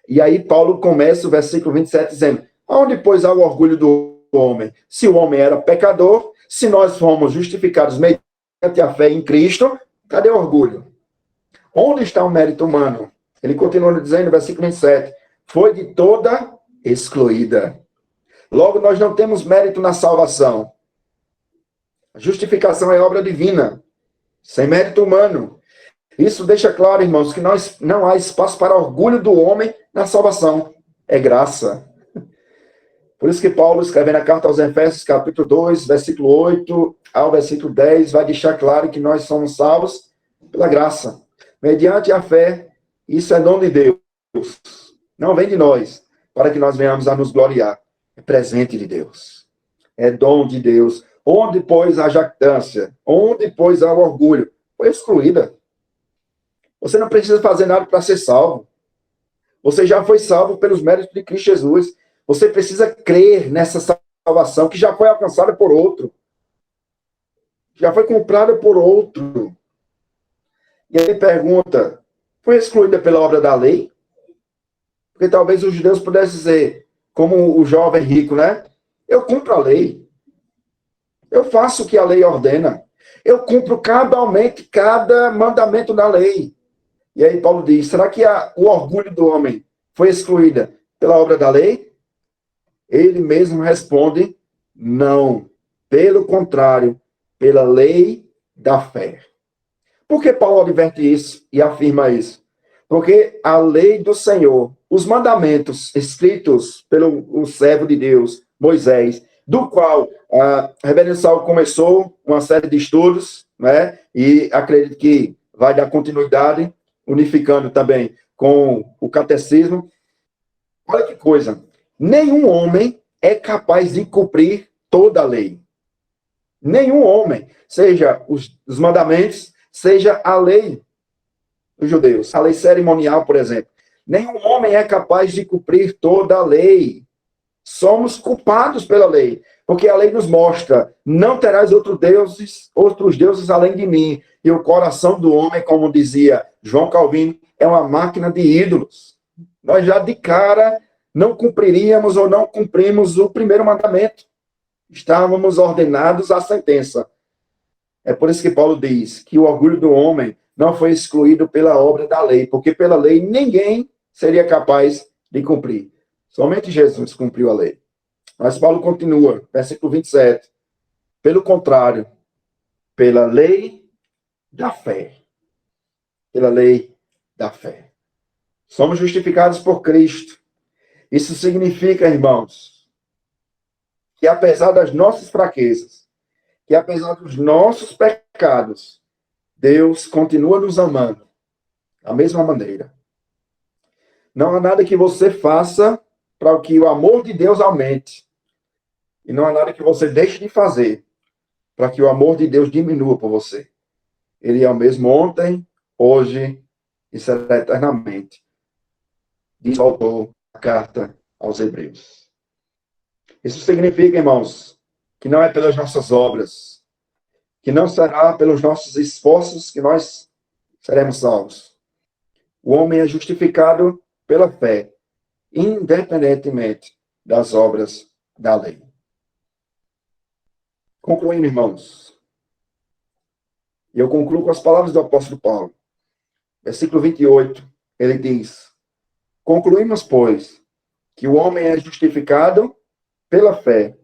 E aí Paulo começa o versículo 27 dizendo, aonde, pois, há o orgulho do homem? Se o homem era pecador, se nós fomos justificados mediante a fé em Cristo, cadê o orgulho? Onde está o mérito humano? Ele continua dizendo no versículo 27, foi de toda excluída. Logo, nós não temos mérito na salvação. A justificação é obra divina, sem mérito humano. Isso deixa claro, irmãos, que não há espaço para orgulho do homem na salvação. É graça. Por isso que Paulo, escrevendo a carta aos Efésios, capítulo 2, versículo 8 ao versículo 10, vai deixar claro que nós somos salvos pela graça. Mediante a fé, isso é dom de Deus. Não vem de nós, para que nós venhamos a nos gloriar. É presente de Deus. É dom de Deus. Onde, pois, a jactância? Onde, pois, há o orgulho? Foi excluída. Você não precisa fazer nada para ser salvo. Você já foi salvo pelos méritos de Cristo Jesus. Você precisa crer nessa salvação que já foi alcançada por outro. Já foi comprada por outro. E ele pergunta, foi excluída pela obra da lei? Porque talvez os judeus pudessem dizer, como o jovem rico, né? Eu cumpro a lei. Eu faço o que a lei ordena. Eu cumpro cabalmente cada mandamento da lei. E aí Paulo diz, será que o orgulho do homem foi excluída pela obra da lei? Ele mesmo responde, não. Pelo contrário, pela lei da fé. Por que Paulo adverte isso e afirma isso? Porque a lei do Senhor, os mandamentos escritos pelo servo de Deus, Moisés, do qual a Reverendo Saulo começou uma série de estudos, né? E acredito que vai dar continuidade, unificando também com o catecismo. Olha que coisa. nenhum homem é capaz de cumprir toda a lei. Nenhum homem, seja os mandamentos, seja a lei dos judeus, a lei cerimonial, por exemplo. Nenhum homem é capaz de cumprir toda a lei. Somos culpados pela lei, porque a lei nos mostra: não terás outros deuses além de mim. E o coração do homem, como dizia João Calvino, é uma máquina de ídolos. Nós já de cara não cumpriríamos ou não cumprimos o primeiro mandamento. Estávamos ordenados à sentença. É por isso que Paulo diz que o orgulho do homem não foi excluído pela obra da lei, porque pela lei ninguém seria capaz de cumprir. Somente Jesus cumpriu a lei. Mas Paulo continua, versículo 27. Pelo contrário, pela lei da fé. Pela lei da fé. Somos justificados por Cristo. Isso significa, irmãos, que apesar das nossas fraquezas, que apesar dos nossos pecados, Deus continua nos amando da mesma maneira. Não há nada que você faça para que o amor de Deus aumente. E não há nada que você deixe de fazer para que o amor de Deus diminua por você. Ele é o mesmo ontem, hoje e será eternamente. Diz o autor da carta aos Hebreus. Isso significa, irmãos, que não é pelas nossas obras, que não será pelos nossos esforços que nós seremos salvos. O homem é justificado pela fé, independentemente das obras da lei. Concluindo, irmãos, e eu concluo com as palavras do apóstolo Paulo. Versículo 28, ele diz: concluímos, pois, que o homem é justificado pela fé,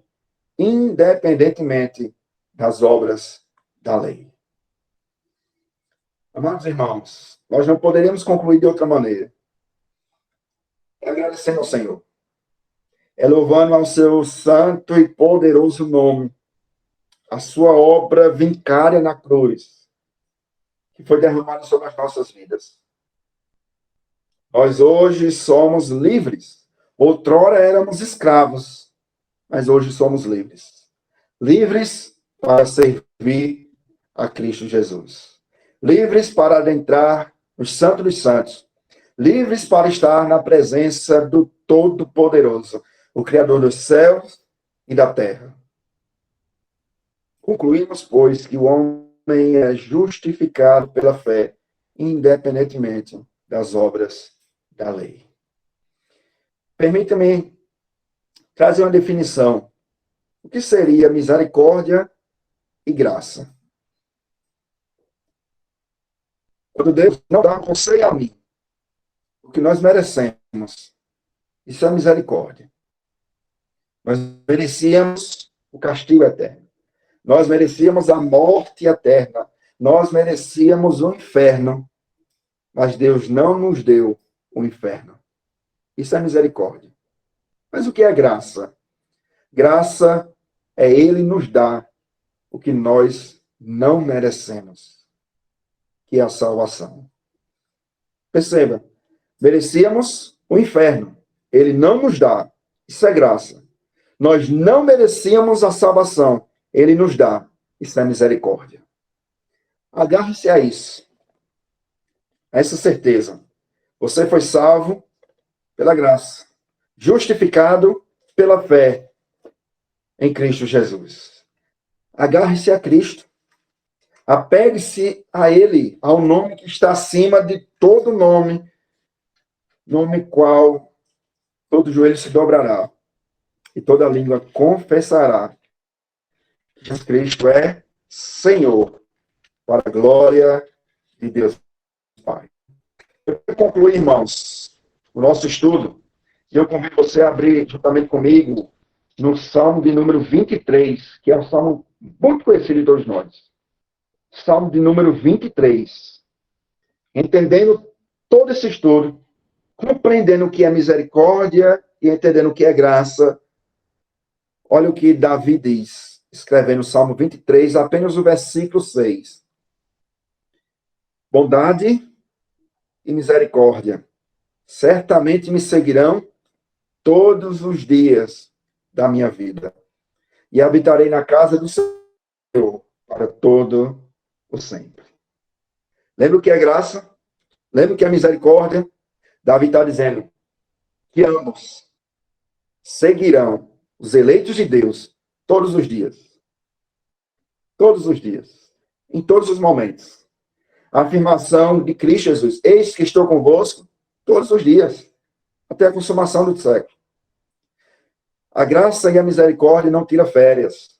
independentemente das obras da lei. Amados irmãos, nós não poderíamos concluir de outra maneira. É agradecendo ao Senhor. É louvando ao seu santo e poderoso nome, a sua obra vincária na cruz, que foi derramada sobre as nossas vidas. Nós hoje somos livres. Outrora éramos escravos, mas hoje somos livres. Livres para servir a Cristo Jesus. Livres para adentrar no Santo dos Santos. Livres para estar na presença do Todo-Poderoso, o Criador dos céus e da terra. Concluímos, pois, que o homem é justificado pela fé, independentemente das obras da lei. Permita-me trazer uma definição. O que seria misericórdia e graça? Quando Deus não dá a você e a mim o que nós merecemos, isso é misericórdia. Nós merecíamos o castigo eterno. Nós merecíamos a morte eterna. Nós merecíamos o inferno. Mas Deus não nos deu o inferno. Isso é misericórdia. Mas o que é graça? Graça é Ele nos dar o que nós não merecemos, que é a salvação. Perceba, merecíamos o inferno. Ele não nos dá. Isso é graça. Nós não merecíamos a salvação. Ele nos dá. Isso é misericórdia. Agarre-se a isso. A essa certeza. Você foi salvo pela graça. Justificado pela fé em Cristo Jesus. Agarre-se a Cristo. Apegue-se a Ele, ao nome que está acima de todo nome, nome qual todo joelho se dobrará e toda língua confessará que Jesus Cristo é Senhor, para a glória de Deus Pai. Eu vou concluir, irmãos, o nosso estudo, e eu convido você a abrir juntamente comigo no Salmo de número 23, que é um salmo muito conhecido de todos nós. Salmo de número 23. Entendendo todo esse estudo, compreendendo o que é misericórdia e entendendo o que é graça, olha o que Davi diz, escrevendo o Salmo 23, apenas o versículo 6. Bondade e misericórdia certamente me seguirão todos os dias da minha vida, e habitarei na casa do Senhor para todo o sempre. Lembra o que é graça? Lembra o que é misericórdia? Davi está dizendo que ambos seguirão os eleitos de Deus todos os dias. Todos os dias. Em todos os momentos. A afirmação de Cristo Jesus: eis que estou convosco todos os dias, até a consumação do século. A graça e a misericórdia não tiram férias.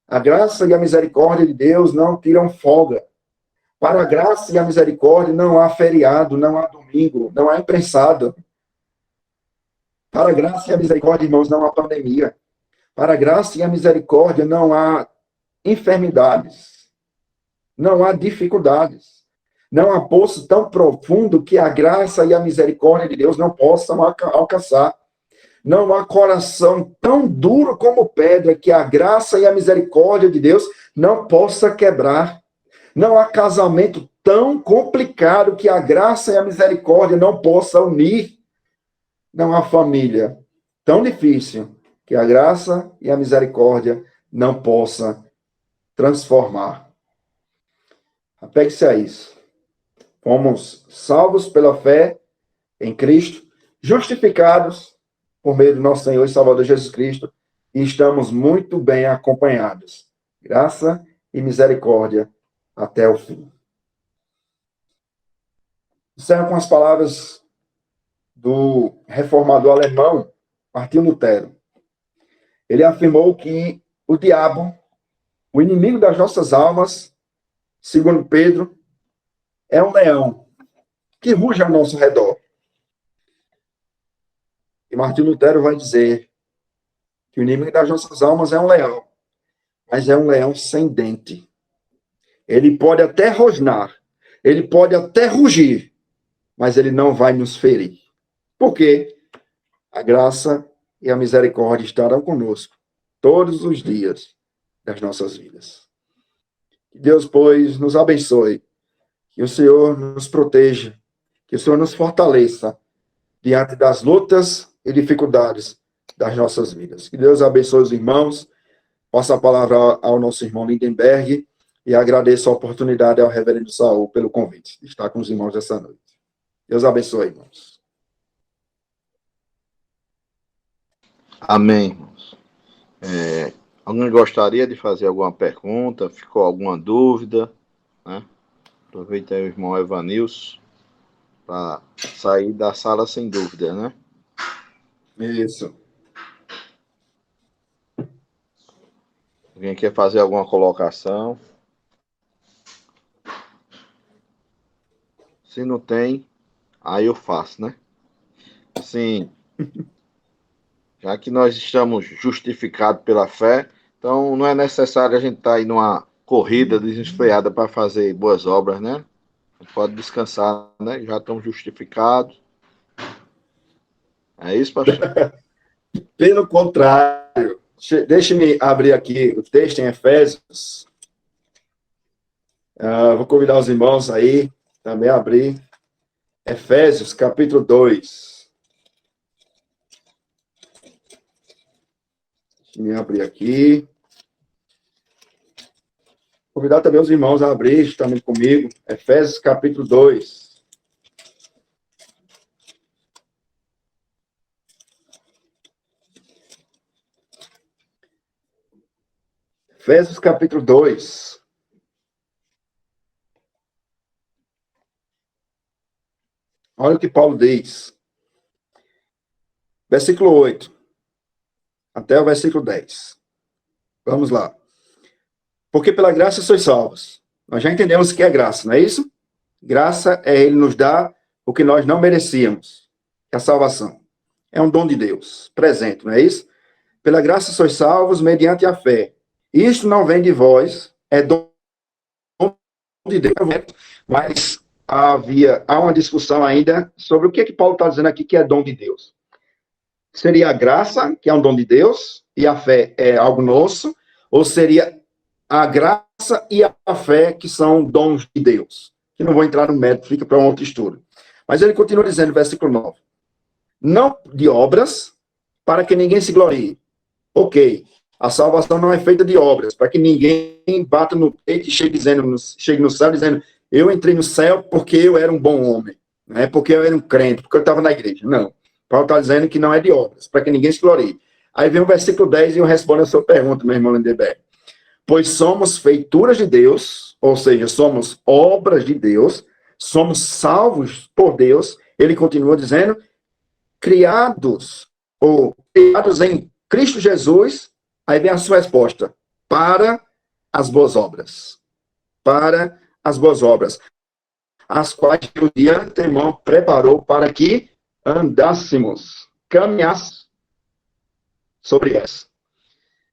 A graça e a misericórdia de Deus não tiram folga. Para a graça e a misericórdia não há feriado, não há domingo, não há imprensado. Para a graça e a misericórdia, irmãos, não há pandemia. Para a graça e a misericórdia não há enfermidades. Não há dificuldades. Não há poço tão profundo que a graça e a misericórdia de Deus não possam alcançar. Não há coração tão duro como pedra que a graça e a misericórdia de Deus não possa quebrar. Não há casamento tão complicado que a graça e a misericórdia não possa unir. Não há família tão difícil que a graça e a misericórdia não possa transformar. Apegue-se a isso. Fomos salvos pela fé em Cristo, justificados por meio do nosso Senhor e Salvador Jesus Cristo, e estamos muito bem acompanhados. Graça e misericórdia até o fim. Encerro com as palavras do reformador alemão Martinho Lutero. Ele afirmou que o diabo, o inimigo das nossas almas, segundo Pedro, é um leão que ruge ao nosso redor. E Martinho Lutero vai dizer que o inimigo das nossas almas é um leão, mas é um leão sem dente. Ele pode até rosnar, ele pode até rugir, mas ele não vai nos ferir. Por quê? A graça e a misericórdia estarão conosco todos os dias das nossas vidas. Que Deus, pois, nos abençoe, que o Senhor nos proteja, que o Senhor nos fortaleça diante das lutas e dificuldades das nossas vidas. Que Deus abençoe os irmãos. Passo a palavra ao nosso irmão Lindenberg e agradeço a oportunidade ao reverendo Saul pelo convite de estar com os irmãos essa noite. Deus abençoe, irmãos. Amém, irmãos. Alguém gostaria de fazer alguma pergunta? Ficou alguma dúvida? Né? Aproveita aí o irmão Evanilson para sair da sala sem dúvida, né? Isso. Alguém quer fazer alguma colocação? Se não tem, aí eu faço, né? Assim, já que nós estamos justificados pela fé, então não é necessário a gente estar aí numa corrida desenfreada para fazer boas obras, né? A gente pode descansar, né? Já estamos justificados. É isso, pastor? Pelo contrário, deixe-me abrir aqui o texto em Efésios. Vou convidar os irmãos aí também a abrir. Efésios, capítulo 2. Deixe-me abrir aqui. Convidar também os irmãos a abrir também comigo. Efésios, capítulo 2. Efésios, capítulo 2. Olha o que Paulo diz. Versículo 8. Até o versículo 10. Vamos lá. Porque pela graça sois salvos. Nós já entendemos o que é graça, não é isso? Graça é Ele nos dar o que nós não merecíamos. É a salvação. É um dom de Deus, presente, não é isso? Pela graça sois salvos mediante a fé. Isto não vem de vós, é dom de Deus. Mas há uma discussão ainda sobre o que Paulo está dizendo aqui que é dom de Deus. Seria a graça, que é um dom de Deus, e a fé é algo nosso, ou seria a graça e a fé que são dons de Deus? Que não vou entrar no mérito, fica para um outro estudo. Mas ele continua dizendo, versículo 9. Não de obras, para que ninguém se glorie. Ok. A salvação não é feita de obras, para que ninguém bata no peito e chegue no céu dizendo, eu entrei no céu porque eu era um bom homem, não é porque eu era um crente, porque eu estava na igreja. Não. Paulo está dizendo que não é de obras, para que ninguém se glorie. Aí vem o versículo 10 e eu respondo a sua pergunta, meu irmão Lindeberg. Pois somos feituras de Deus, ou seja, somos obras de Deus, somos salvos por Deus. Ele continua dizendo, criados em Cristo Jesus. Aí vem a sua resposta, para as boas obras. Para as boas obras, as quais o dia teu irmão preparou para que andássemos, caminhássemos sobre essa.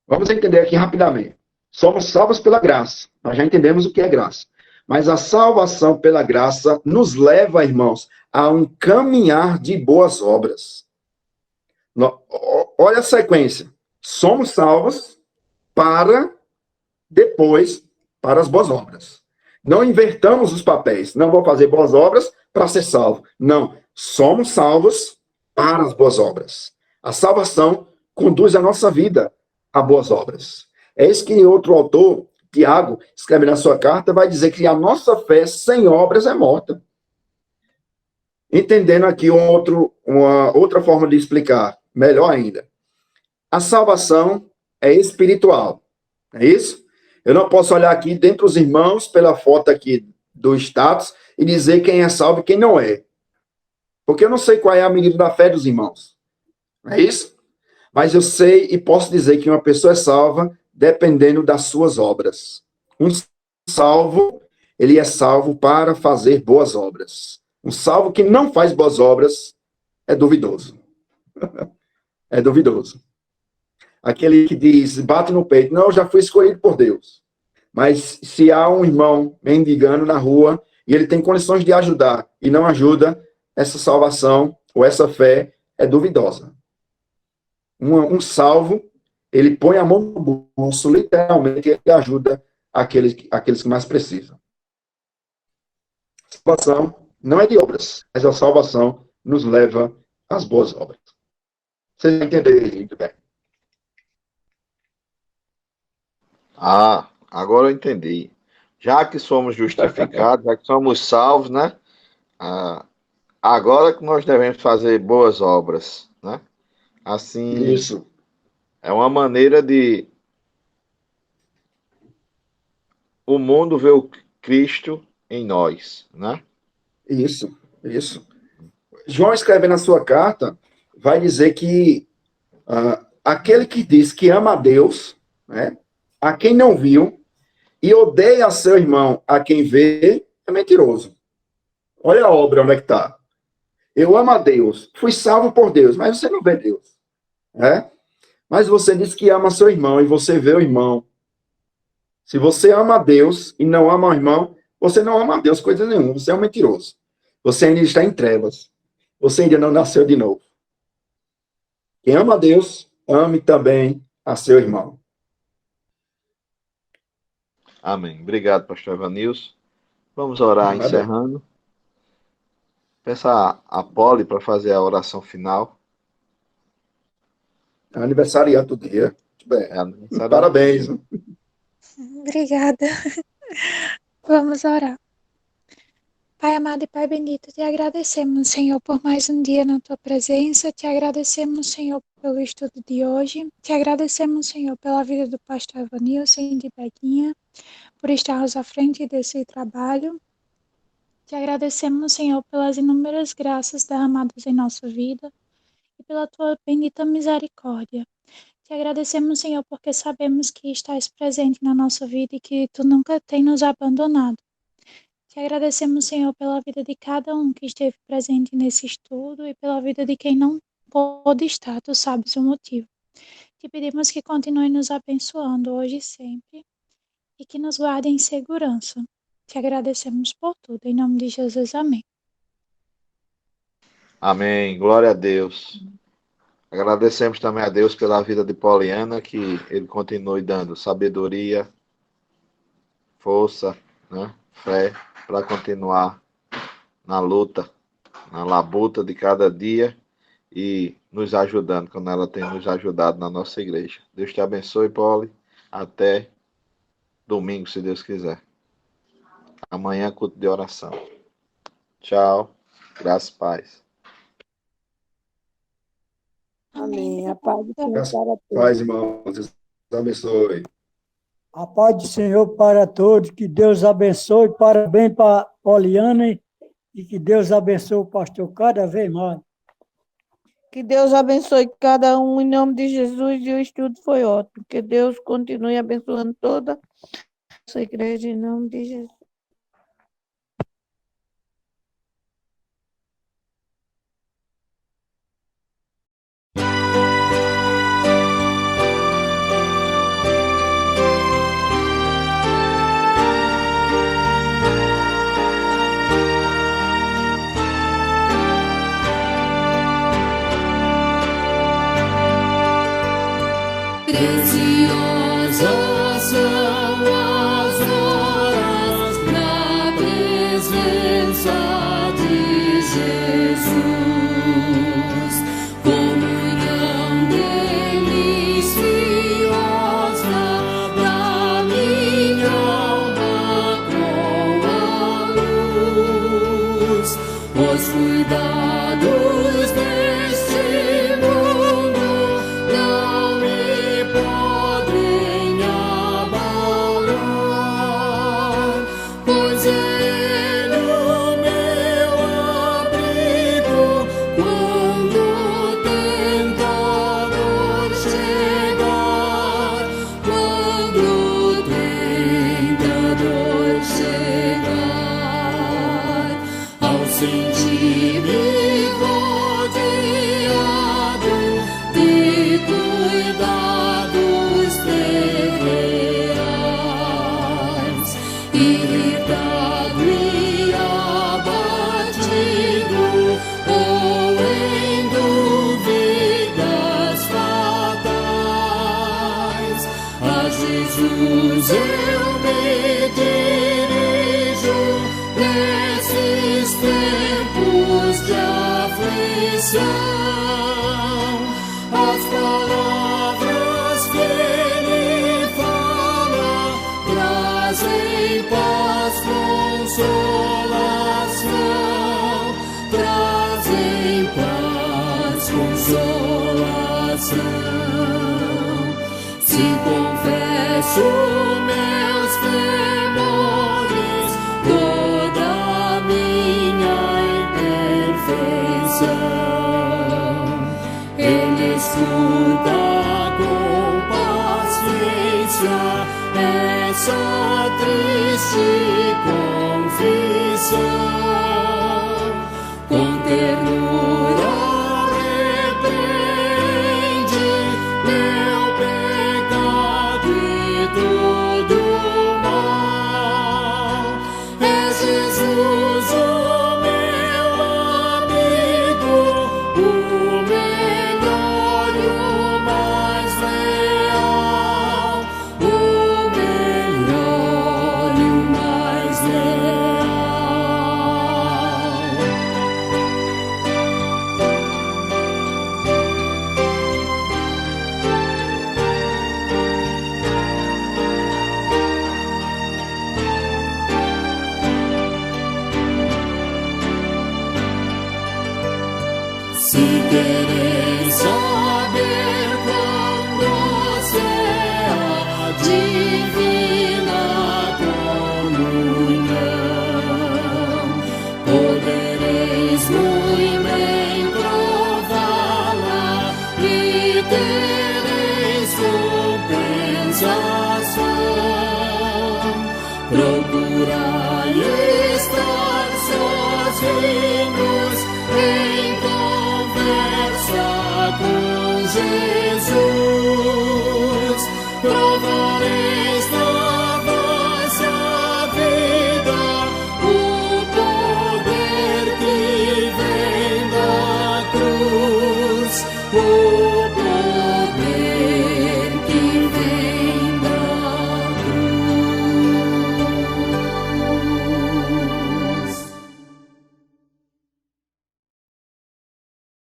Vamos entender aqui rapidamente. Somos salvos pela graça. Nós já entendemos o que é graça. Mas a salvação pela graça nos leva, irmãos, a um caminhar de boas obras. Olha a sequência. Somos salvos para depois para as boas obras. Não invertamos os papéis. Não vou fazer boas obras para ser salvo. Não. Somos salvos para as boas obras. A salvação conduz a nossa vida a boas obras. É isso que outro autor, Tiago, escreve na sua carta, vai dizer que a nossa fé sem obras é morta. Entendendo aqui uma outra forma de explicar, melhor ainda. A salvação é espiritual. É isso? Eu não posso olhar aqui dentre os irmãos, pela foto aqui do status, e dizer quem é salvo e quem não é. Porque eu não sei qual é a medida da fé dos irmãos. É isso? Mas eu sei e posso dizer que uma pessoa é salva dependendo das suas obras. Um salvo, ele é salvo para fazer boas obras. Um salvo que não faz boas obras é duvidoso. É duvidoso. Aquele que diz, bate no peito, não, eu já fui escolhido por Deus. Mas se há um irmão mendigando na rua e ele tem condições de ajudar e não ajuda, essa salvação ou essa fé é duvidosa. Um salvo, ele põe a mão no bolso, literalmente, e ajuda aqueles que mais precisam. A salvação não é de obras, mas a salvação nos leva às boas obras. Vocês entenderam muito bem. Ah, agora eu entendi. Já que somos justificados, já que somos salvos, né? Agora que nós devemos fazer boas obras, né? Assim, Isso. é uma maneira de o mundo ver o Cristo em nós, né? Isso. João, escrevendo na sua carta, vai dizer que aquele que diz que ama a Deus, né, a quem não viu, e odeia seu irmão a quem vê, é mentiroso. Olha a obra, onde é que está. Eu amo a Deus, fui salvo por Deus, mas você não vê Deus. Né? Mas você diz que ama seu irmão e você vê o irmão. Se você ama a Deus e não ama o irmão, você não ama a Deus coisa nenhuma, você é um mentiroso. Você ainda está em trevas. Você ainda não nasceu de novo. Quem ama a Deus, ame também a seu irmão. Amém. Obrigado, pastor Evanilson. Vamos orar encerrando. Peça a Poli para fazer a oração final. É aniversariante do dia. Bem, parabéns. Obrigada. Vamos orar. Pai amado e Pai bendito, te agradecemos, Senhor, por mais um dia na tua presença. Te agradecemos, Senhor, pelo estudo de hoje. Te agradecemos, Senhor, pela vida do pastor Evanilson e de Beguinha, por estarmos à frente desse trabalho. Te agradecemos, Senhor, pelas inúmeras graças derramadas em nossa vida e pela tua bendita misericórdia. Te agradecemos, Senhor, porque sabemos que estás presente na nossa vida e que tu nunca tens nos abandonado. Te agradecemos, Senhor, pela vida de cada um que esteve presente nesse estudo e pela vida de quem não pôde estar, tu sabes o motivo. Te pedimos que continue nos abençoando hoje e sempre e que nos guarde em segurança. Te agradecemos por tudo. Em nome de Jesus, amém. Amém. Glória a Deus. Agradecemos também a Deus pela vida de Poliana, que ele continue dando sabedoria, força, né, fé, para continuar na luta, na labuta de cada dia e nos ajudando, como ela tem nos ajudado na nossa igreja. Deus te abençoe, Polly. Até domingo, se Deus quiser. Amanhã, culto de oração. Tchau. Graças e paz. Amém. A paz do Senhor Graças para a todos. paz, irmãos. Deus abençoe. A paz do Senhor para todos, que Deus abençoe, parabéns para a Poliana e que Deus abençoe o pastor cada vez mais. Que Deus abençoe cada um em nome de Jesus, e o estudo foi ótimo. Que Deus continue abençoando toda a nossa igreja em nome de Jesus. Preciosas são as horas na presença de Jesus. Comunhão deliciosa da minha alma com a luz. Os cuidados deste mundo não me podem abalar, pois Ele o meu abrigo quando o tentador chegar, quando o tentador chegar, ao sentir-me rodeado de cuidados terreais, irritado e abatido, ou em dúvidas fatais, a Jesus eu me dirijo nesses tempos de aflição. As palavras que Ele fala trazem paz, consolação, trazem paz, consolação. Se confesso meus temores, toda a minha imperfeição, Ele escuta com paciência essa triste confissão. Com ternura repreende meu pecado e todo mal. É Jesus o meu amigo, o melhor e o mais leal, o melhor e o mais leal. Se querer